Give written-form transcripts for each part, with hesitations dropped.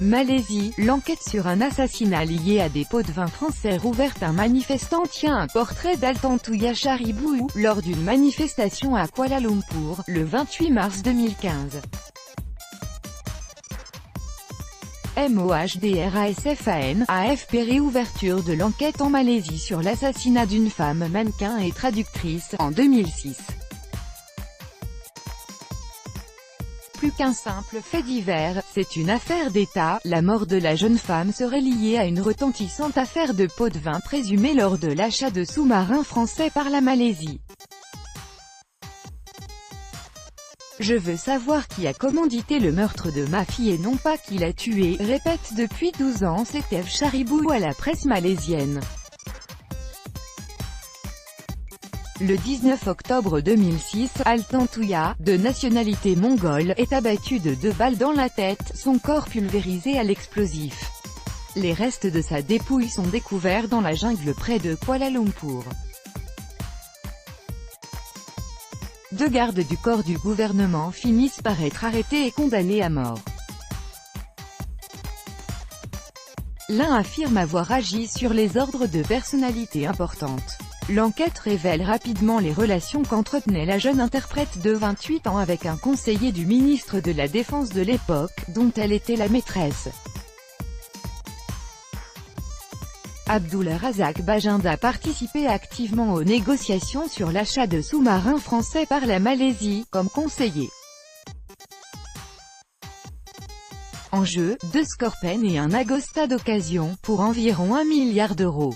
Malaisie, l'enquête sur un assassinat lié à des pots de vin français rouverte. Un manifestant tient un portrait d'Altantuya Charibou lors d'une manifestation à Kuala Lumpur, le 28 mars 2015. MOHDRASFAN, AFP. Réouverture de l'enquête en Malaisie sur l'assassinat d'une femme mannequin et traductrice, en 2006. Plus qu'un simple fait divers, c'est une affaire d'État. La mort de la jeune femme serait liée à une retentissante affaire de pots de vin présumée lors de l'achat de sous-marins français par la Malaisie. Je veux savoir qui a commandité le meurtre de ma fille et non pas qui l'a tuée, répète depuis 12 ans Setef Charibou à la presse malaisienne. Le 19 octobre 2006, Altantuya, de nationalité mongole, est abattu de 2 balles dans la tête, son corps pulvérisé à l'explosif. Les restes de sa dépouille sont découverts dans la jungle près de Kuala Lumpur. 2 gardes du corps du gouvernement finissent par être arrêtés et condamnés à mort. L'un affirme avoir agi sur les ordres de personnalités importantes. L'enquête révèle rapidement les relations qu'entretenait la jeune interprète de 28 ans avec un conseiller du ministre de la Défense de l'époque, dont elle était la maîtresse. Abdul Razak Bajind a participé activement aux négociations sur l'achat de sous-marins français par la Malaisie, comme conseiller. En jeu, 2 Scorpènes et un Agosta d'occasion, pour environ 1 milliard d'euros.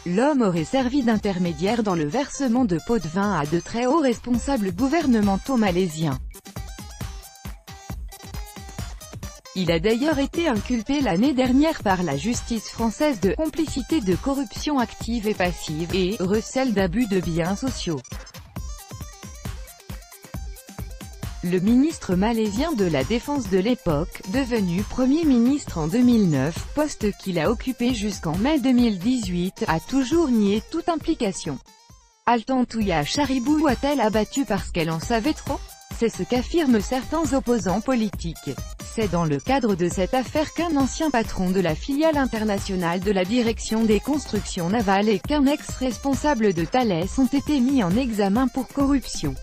L'homme aurait servi d'intermédiaire dans le versement de pots de vin à de très hauts responsables gouvernementaux malaisiens. Il a d'ailleurs été inculpé l'année dernière par la justice française de complicité de corruption active et passive, et recel d'abus de biens sociaux. Le ministre malaisien de la Défense de l'époque, devenu Premier ministre en 2009, poste qu'il a occupé jusqu'en mai 2018, a toujours nié toute implication. Altantuya Charibou a-t-elle abattu parce qu'elle en savait trop? C'est ce qu'affirment certains opposants politiques. C'est dans le cadre de cette affaire qu'un ancien patron de la filiale internationale de la direction des constructions navales et qu'un ex-responsable de Thales ont été mis en examen pour corruption.